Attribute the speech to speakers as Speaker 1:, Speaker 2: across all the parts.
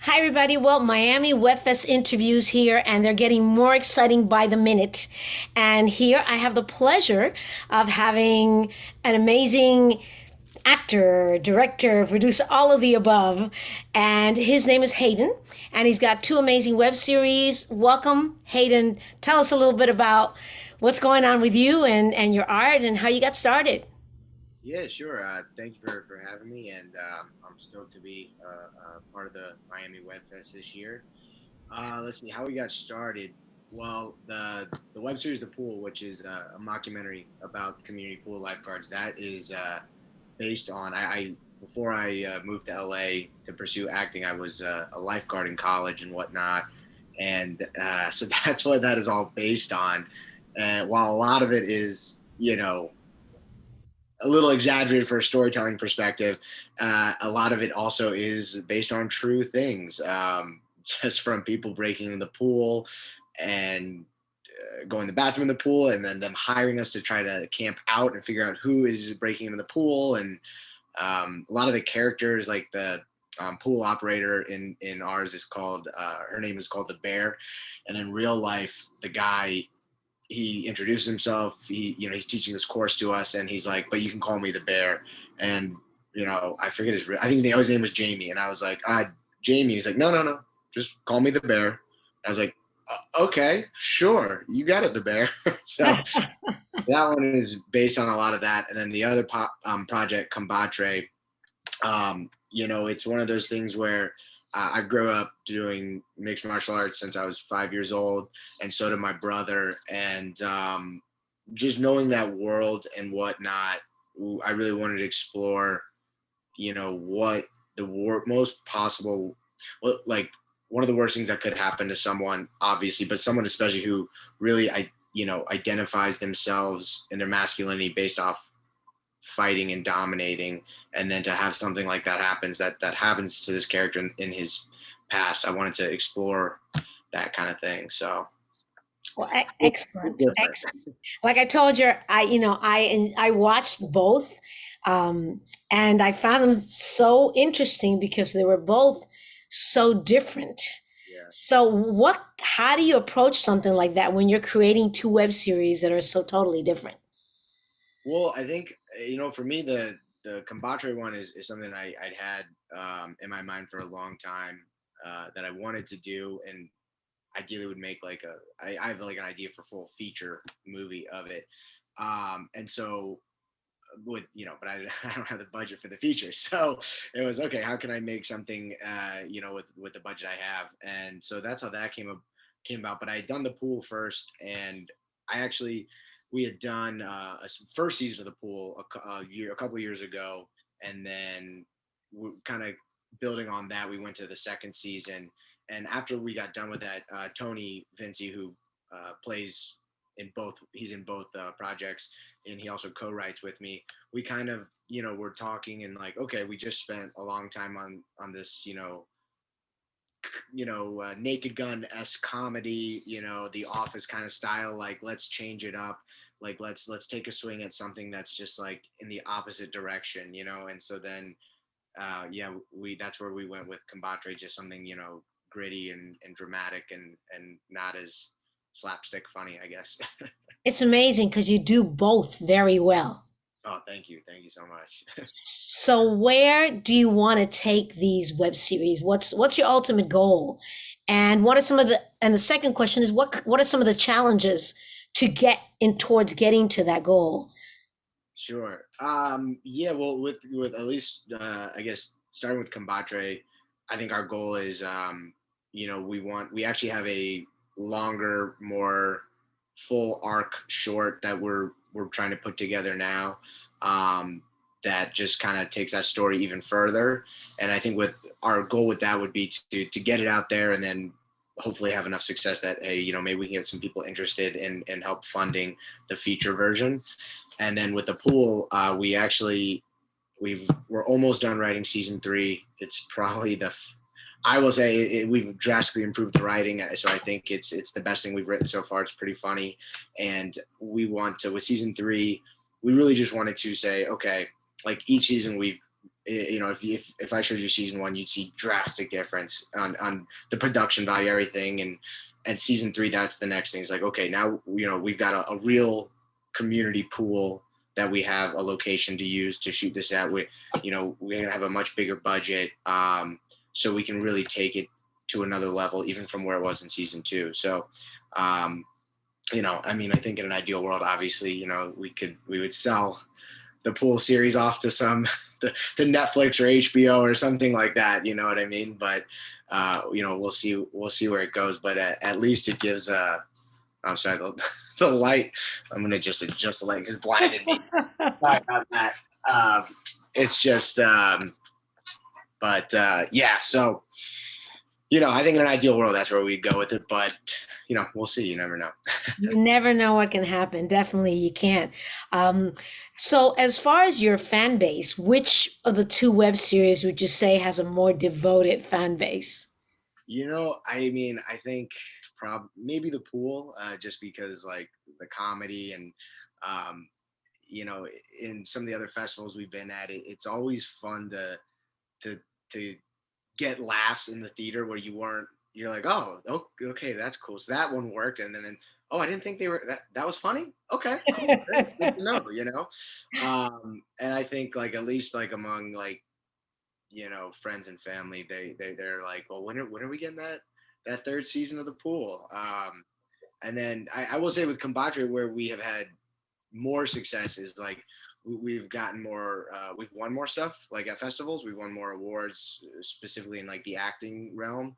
Speaker 1: Hi, everybody. Well, Miami Web Fest interviews here, and they're getting more exciting by the minute. And here I have the pleasure of having an amazing actor, director, producer, all of the above. And his name is Hayden, and he's got two amazing web series. Welcome, Hayden. Tell us a little bit about what's going on with you and your art and how you got started.
Speaker 2: Yeah, sure. Thank you for having me, and I'm stoked to be part of the Miami Web Fest this year. Let's see how we got started. Well, the web series The Pool, which is a mockumentary about community pool lifeguards, that is based on I before I moved to LA to pursue acting, I was a lifeguard in college and whatnot, and so that's what that is all based on. And while a lot of it is, a little exaggerated for a storytelling perspective. A lot of it also is based on true things, just from people breaking in the pool and going to the bathroom in the pool, and then them hiring us to try to camp out and figure out who is breaking into the pool. And a lot of the characters, like the pool operator in ours, is called her name is called the Bear, and in real life, the guy he introduces himself. He's teaching this course to us, and he's like, "But you can call me the Bear." And I forget his. I think his name was Jamie, and I was like, Jamie." He's like, "No, no, no, just call me the Bear." I was like, "Okay, sure, you got it, the Bear." So that one is based on a lot of that, and then the other project, Combatre, it's one of those things where I grew up doing mixed martial arts since I was 5 years old, and so did my brother. And just knowing that world and whatnot, I really wanted to explore, what the most possible, what like one of the worst things that could happen to someone, obviously, but someone especially who really, identifies themselves and their masculinity based off fighting and dominating, and then to have something like that happens to this character in his past. I wanted to explore that kind of thing. So
Speaker 1: Well,
Speaker 2: it's
Speaker 1: excellent,
Speaker 2: different.
Speaker 1: excellent. Like I told you, I watched both, and I found them so interesting because they were both so different.
Speaker 2: Yeah.
Speaker 1: So, how do you approach something like that when you're creating two web series that are so totally different?
Speaker 2: Well, I think for me, the Combatre one is something I'd had in my mind for a long time, that I wanted to do, and ideally would make like I have like an idea for full feature movie of it. And so with but I don't have the budget for the feature, so it was okay, how can I make something with the budget I have. And so that's how that came about. But I had done the pool first, and I actually we had done a first season of the pool a couple years ago, and then we kind of building on that, we went to the second season. And after we got done with that, Tony Vinci, who plays in both, he's in both projects, and he also co-writes with me. We kind of, we're talking and like, okay, we just spent a long time on this, Naked Gun esque comedy, The Office kind of style. Like, let's change it up. Like, let's take a swing at something that's just like in the opposite direction, And so then, yeah, we that's where we went with Combatre, just something gritty and dramatic, and not as slapstick funny, I guess.
Speaker 1: It's amazing because you do both very well.
Speaker 2: Oh, thank you so much.
Speaker 1: So where do you want to take these web series? What's your ultimate goal? And what are some of the second question is what are some of the challenges to get in towards getting to that goal?
Speaker 2: Sure. Yeah. Well, with at least I guess starting with Combatre, I think our goal is we actually have a longer, more full arc short that we're trying to put together now. That just kind of takes that story even further. And I think with our goal with that would be to get it out there, and then hopefully have enough success that, hey, maybe we can get some people interested in help funding the feature version. And then with the pool, we're almost done writing season 3. It's probably I will say we've drastically improved the writing, so I think it's the best thing we've written so far. It's pretty funny, and with season 3, we really just wanted to say, okay, like each season if I showed you season one, you'd see drastic difference on the production value, everything, and season three, that's the next thing. It's like, okay, now we've got a real community pool that we have a location to use to shoot this at. We're gonna have a much bigger budget, so we can really take it to another level, even from where it was in season two. So, I mean, I think in an ideal world, obviously, we would sell the pool series off to to Netflix or HBO or something like that. You know what I mean? But we'll see where it goes. But at least it gives I'm sorry, the light. I'm gonna just adjust the light because it's blinded me. Sorry about that. It's just, but yeah. So I think in an ideal world, that's where we'd go with it. But we'll see. You never know.
Speaker 1: You never know what can happen. Definitely, you can't. Um, so, as far as your fan base, which of the two web series would you say has a more devoted fan base?
Speaker 2: I mean, I think maybe the pool, just because like the comedy and um, in some of the other festivals we've been at, it's always fun to to get laughs in the theater where you're like, oh, okay, that's cool. So that one worked, and then oh, I didn't think that was funny. Okay, cool, good to know. And I think like at least like among like friends and family, they're like, well, when are we getting that third season of the pool? And then I will say with Combatre, where we have had more success is like we've gotten more, we've won more stuff like at festivals. We've won more awards, specifically in like the acting realm.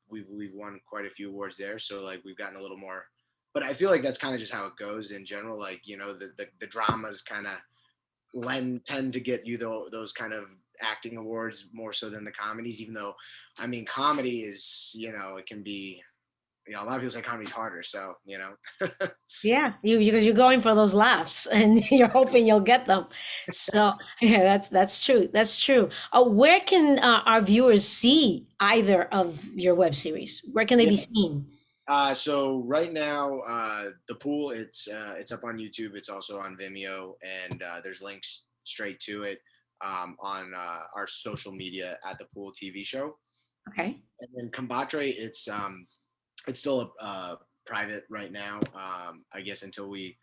Speaker 2: We've won quite a few awards there, so like we've gotten a little more. But I feel like that's kind of just how it goes in general. Like the dramas kind of tend to get you those kind of acting awards more so than the comedies. Even though, I mean, comedy is it can be, a lot of people say comedy's harder. So
Speaker 1: Yeah, because you're going for those laughs and you're hoping you'll get them. So yeah, that's true. That's true. Where can our viewers see either of your web series? Where can they
Speaker 2: yeah.
Speaker 1: be seen?
Speaker 2: So right now, the pool it's up on YouTube. It's also on Vimeo, and there's links straight to it on our social media at the pool TV show.
Speaker 1: Okay.
Speaker 2: And then Combatre, it's still a private right now. I guess until we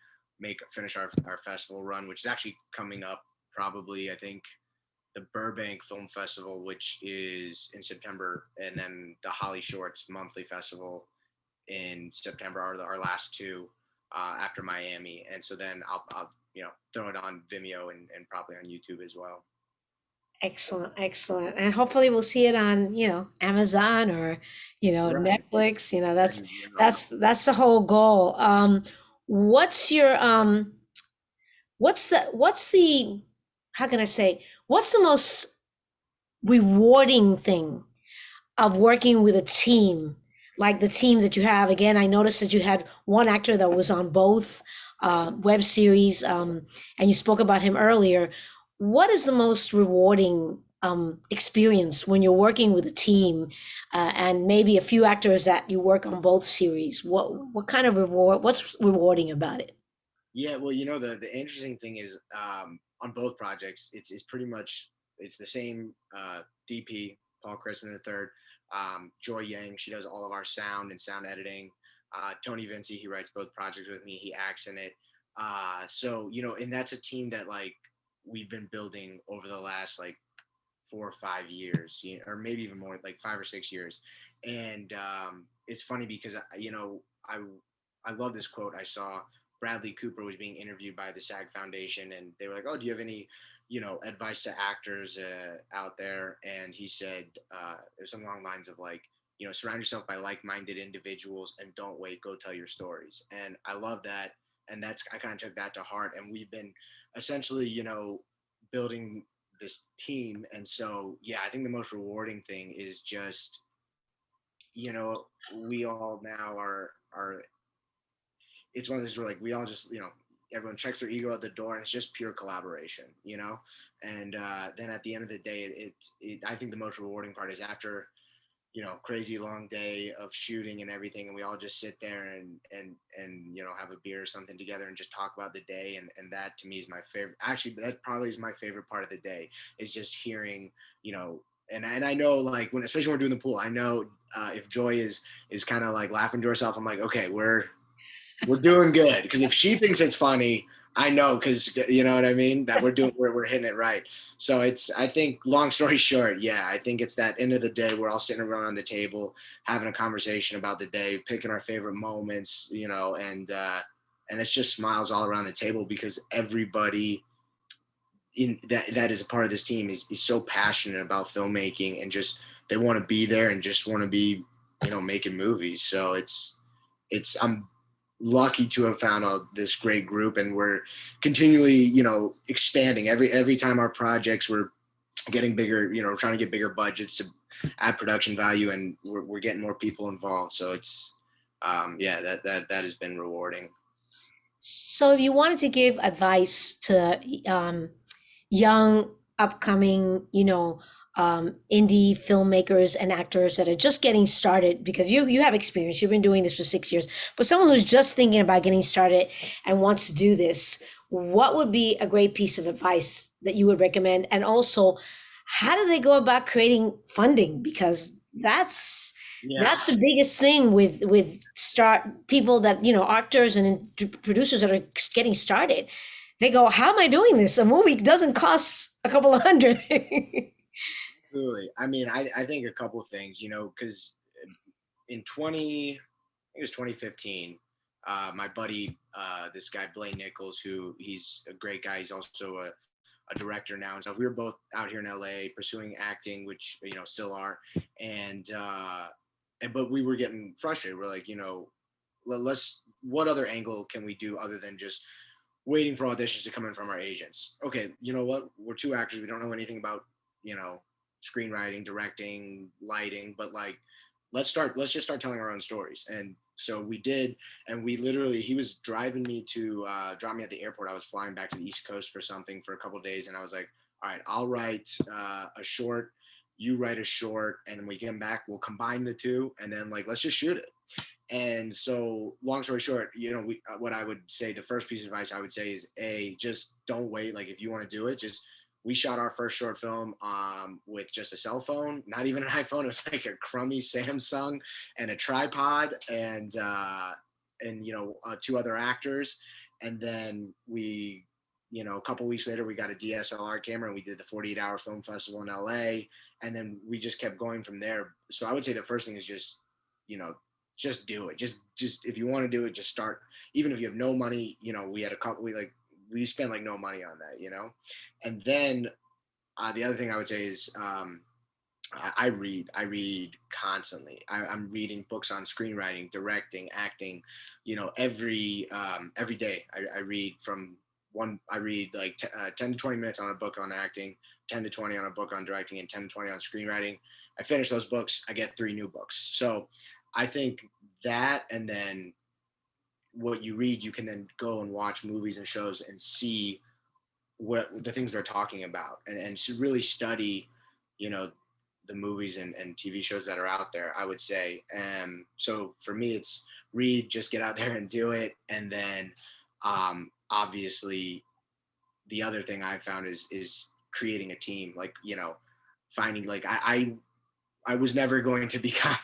Speaker 2: finish our festival run, which is actually coming up probably. I think the Burbank Film Festival, which is in September, and then the Holly Shorts Monthly Festival in September are our last two after Miami. And so then I'll throw it on Vimeo and probably on YouTube as well.
Speaker 1: Excellent, excellent. And hopefully we'll see it on, Amazon or,
Speaker 2: Right.
Speaker 1: Netflix.
Speaker 2: And, you know,
Speaker 1: That's the whole goal. What's your what's the how can I say, what's the most rewarding thing of working with a team, like the team that you have? Again, I noticed that you had one actor that was on both web series, and you spoke about him earlier. What is the most rewarding experience when you're working with a team, and maybe a few actors that you work on both series? What kind of reward? What's rewarding about it?
Speaker 2: yeah, well, the interesting thing is on both projects, it's pretty much it's the same DP, Paul Christman III, Joy Yang. She does all of our sound and sound editing. Tony Vinci, he writes both projects with me. He acts in it. So and that's a team that like we've been building over the last like 4 or 5 years, or maybe even more, like 5 or 6 years. And it's funny because I love this quote I saw. Bradley Cooper was being interviewed by the SAG Foundation, and they were like, "Oh, do you have any, advice to actors out there?" And he said, it was something along the lines of like, surround yourself by like-minded individuals and don't wait, go tell your stories. And I love that, and I kind of took that to heart. And we've been essentially, building this team. And so, yeah, I think the most rewarding thing is just, we all now are it's one of those where like we all just everyone checks their ego at the door, and it's just pure collaboration, and then at the end of the day, I think the most rewarding part is after crazy long day of shooting and everything, and we all just sit there and have a beer or something together and just talk about the day. And that to me is my favorite. Actually, that probably is my favorite part of the day, is just hearing, and I know, like, when, especially when we're doing the pool, I know if Joy is kind of like laughing to herself, I'm like, okay, we're doing good, because if she thinks it's funny, I know, because you know what I mean, that we're hitting it right. So I think, long story short, yeah, I think it's that end of the day we're all sitting around on the table having a conversation about the day, picking our favorite moments, and it's just smiles all around the table, because everybody in that is a part of this team is so passionate about filmmaking, and just they want to be there and just want to be making movies. So I'm lucky to have found this great group, and we're continually expanding every time our projects, we're getting bigger, trying to get bigger budgets to add production value, and we're getting more people involved. So it's yeah, that has been rewarding.
Speaker 1: So, if you wanted to give advice to young, upcoming, indie filmmakers and actors that are just getting started, because you have experience, you've been doing this for 6 years, but someone who's just thinking about getting started and wants to do this, what would be a great piece of advice that you would recommend? And also, how do they go about creating funding? Because
Speaker 2: Yeah.
Speaker 1: that's the biggest thing with start people that actors and producers that are getting started. They go, how am I doing this? A movie doesn't cost a couple of hundred.
Speaker 2: Absolutely. I mean, I think a couple of things, because in 20, I think it was 2015, my buddy, this guy Blaine Nichols, who he's a great guy. He's also a director now, and so we were both out here in LA pursuing acting, which still are, and but we were getting frustrated. We're like, let's what other angle can we do other than just waiting for auditions to come in from our agents? Okay, you know what? We're two actors. We don't know anything about screenwriting, directing, lighting, but like let's just start telling our own stories. And so we did, and we literally, he was driving me to drop me at the airport. I was flying back to the East Coast for something for a couple of days, and I was like, all right, I'll write a short, you write a short, and when we get back, we'll combine the two, and then like let's just shoot it. And so, long story short, what I would say, the first piece of advice I would say is, just don't wait. Like, if you want to do it, we shot our first short film with just a cell phone, not even an iPhone. It was like a crummy Samsung and a tripod, and two other actors. And then a couple weeks later, we got a DSLR camera, and we did the 48-hour film festival in LA. And then we just kept going from there. So I would say the first thing is just do it. Just if you want to do it, just start. Even if you have no money, we had we spent like no money on that, And then the other thing I would say is I read constantly. I'm reading books on screenwriting, directing, acting, every day. I read like 10 to 20 minutes on a book on acting, 10 to 20 on a book on directing, and 10 to 20 on screenwriting. I finish those books, I get 3 new books. So I think that, and then what you read, you can then go and watch movies and shows and see what the things they're talking about, and to really study, the movies and TV shows that are out there, I would say. So for me, it's read, just get out there and do it. And then obviously the other thing I found is creating a team, like, finding, like, I was never going to become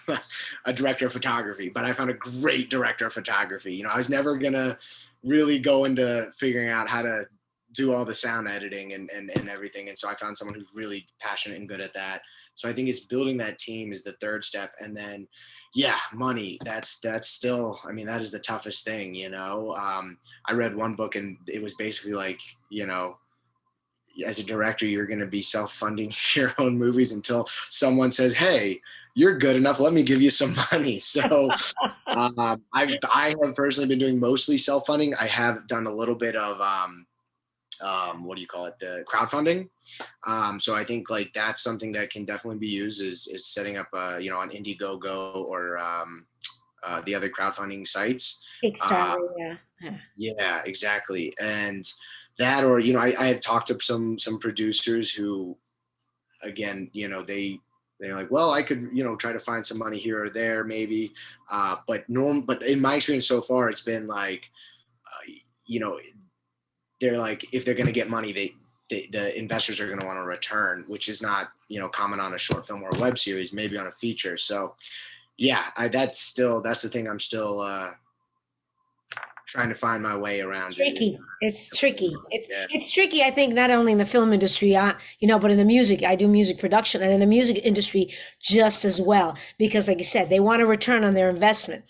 Speaker 2: a director of photography, but I found a great director of photography. I was never going to really go into figuring out how to do all the sound editing and everything. And so I found someone who's really passionate and good at that. So I think it's building that team is the third step. And then, yeah, money, that's still, I mean, that is the toughest thing, I read one book, and it was basically like, as a director, you're going to be self-funding your own movies until someone says, hey, you're good enough, let me give you some money. So I have personally been doing mostly self-funding. I have done a little bit of what do you call it, the crowdfunding. So I think like that's something that can definitely be used, is setting up on Indiegogo or the other crowdfunding sites.
Speaker 1: Kickstarter, yeah.
Speaker 2: Yeah, exactly. And that, or I have talked to some producers who, again, they're like, well, I could, try to find some money here or there, maybe. But in my experience so far, it's been like, uh, you know, they're like, if they're going to get money, the investors are going to want a return, which is not, common on a short film or a web series, maybe on a feature. So yeah, that's the thing I'm still trying to find my way around is
Speaker 1: Tricky. It's tricky. It's
Speaker 2: yeah,
Speaker 1: it's tricky. I think not only in the film industry, but in the music. I do music production, and in the music industry just as well. Because, like you said, they want a return on their investment,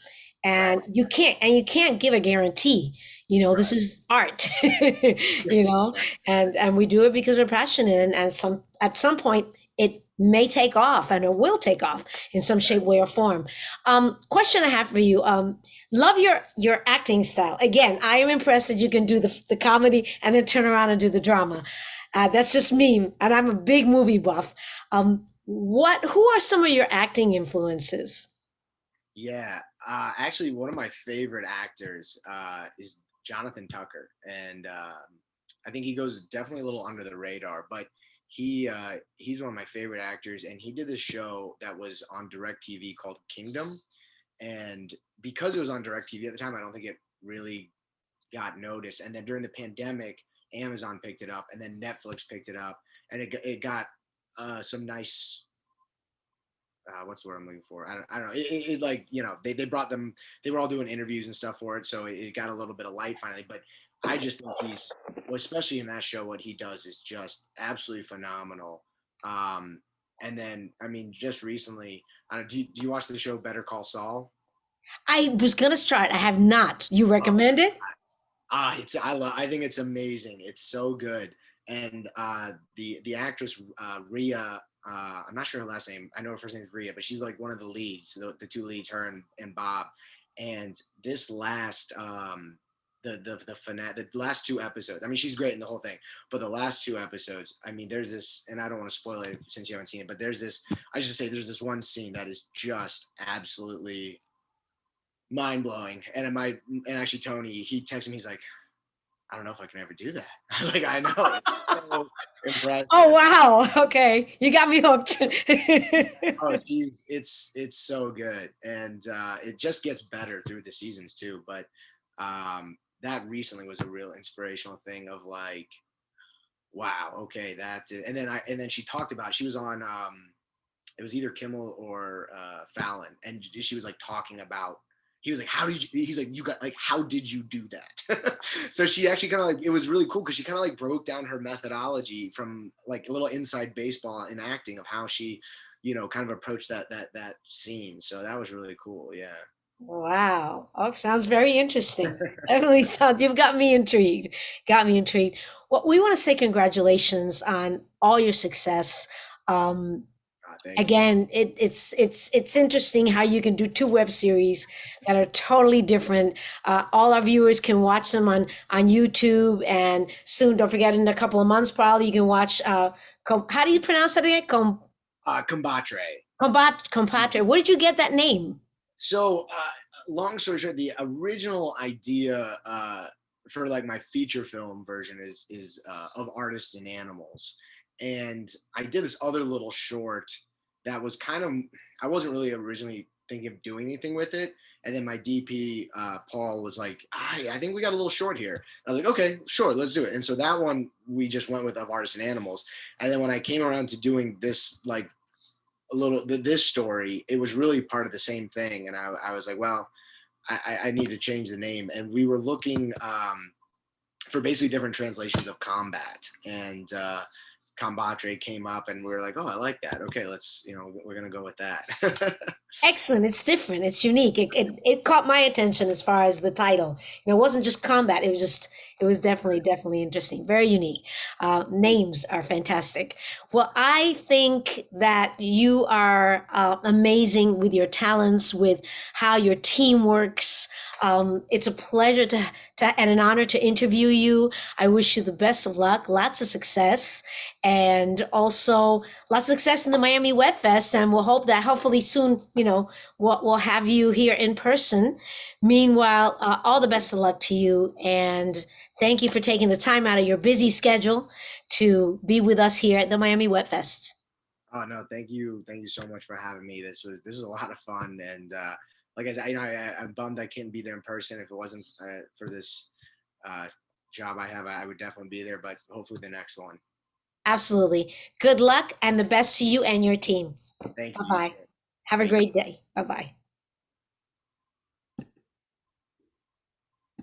Speaker 2: right,
Speaker 1: and you can't give a guarantee. This
Speaker 2: right,
Speaker 1: is art. And we do it because we're passionate, and at some point it may take off, and it will take off in some shape, way, or form. Question I have for you. Love your acting style. Again, I am impressed that you can do the comedy and then turn around and do the drama. That's just me, and I'm a big movie buff. Who are some of your acting influences?
Speaker 2: yeah. Actually, one of my favorite actors is Jonathan Tucker, and I think he goes definitely a little under the radar, but he's one of my favorite actors, and he did this show that was on DirecTV called Kingdom, and because it was on DirecTV at the time, I don't think it really got noticed. And then during the pandemic, Amazon picked it up, and then Netflix picked it up, and it got some nice. What's the word I'm looking for? I don't know. Like, they brought them. They were all doing interviews and stuff for it, so it got a little bit of light finally. But I just think well, especially in that show, what he does is just absolutely phenomenal. Um, and then, I mean, just recently, I don't, do you watch the show Better Call Saul?
Speaker 1: I was gonna start. I have not. You
Speaker 2: Oh,
Speaker 1: recommend it?
Speaker 2: I think it's amazing. It's so good. And the actress Rhea, I'm not sure her last name. I know her first name is Rhea, but she's like one of the leads, the two leads, her and Bob. And this last the last two episodes. I mean, she's great in the whole thing, but the last two episodes. I mean, there's this, and I don't want to spoil it since you haven't seen it, but there's this. I should say there's this one scene that is just absolutely mind blowing. And actually Tony, he texted me, he's like, I don't know if I can ever do that. I was like, I know, it's so
Speaker 1: Oh
Speaker 2: impressive.
Speaker 1: wow. Okay, you got me hooked.
Speaker 2: Oh, it's so good, and it just gets better through the seasons too. But that recently was a real inspirational thing of like, wow, okay, that's it. And then she talked about, she was on it was either Kimmel or Fallon, and she was like talking about. He was like, "How did you?" He's like, "You got like, how did you do that?" So she actually kind of like, it was really cool because she kind of like broke down her methodology from like a little inside baseball in acting of how she, kind of approached that scene. So that was really cool. Yeah.
Speaker 1: Wow. Oh, sounds very interesting. Definitely sounds, you've got me intrigued. Got me intrigued. Well, we want to say congratulations on all your success. Um,
Speaker 2: Thank you.
Speaker 1: Again, it's interesting how you can do two web series that are totally different. All our viewers can watch them on YouTube, and soon, don't forget, in a couple of months, probably you can watch. How do you pronounce that again?
Speaker 2: Combatre.
Speaker 1: Compatre. Where did you get that name?
Speaker 2: So, long story short, the original idea for like my feature film version is of artists and animals, and I did this other little short that was kind of, I wasn't really originally thinking of doing anything with it, and then my DP Paul was like, I think we got a little short here. I was like, okay, sure, let's do it. And so that one we just went with of artists and animals, and then when I came around to doing this like this story, it was really part of the same thing. And I was like, well, I need to change the name. And we were looking for basically different translations of combat. And Combatre came up, and we were like, oh, I like that. Okay, let's, we're going to go with that.
Speaker 1: Excellent. It's different. It's unique. It caught my attention as far as the title. It wasn't just combat. It was definitely interesting. Very unique. Names are fantastic. Well, I think that you are amazing with your talents, with how your team works. It's a pleasure and an honor to interview you. I wish you the best of luck, lots of success, and also lots of success in the Miami Web Fest. And we'll hope that hopefully soon, we'll have you here in person. Meanwhile, all the best of luck to you. And thank you for taking the time out of your busy schedule to be with us here at the Miami Web Fest.
Speaker 2: Oh no, thank you so much for having me. This was a lot of fun, and like I said, I'm bummed I couldn't be there in person. If it wasn't for this uh, job I have, I would definitely be there. But hopefully the next one.
Speaker 1: Absolutely. Good luck and the best to you and your team.
Speaker 2: Thank
Speaker 1: Bye
Speaker 2: you. You
Speaker 1: bye.
Speaker 2: too.
Speaker 1: Have a
Speaker 2: Thank you.
Speaker 1: great day. Bye bye.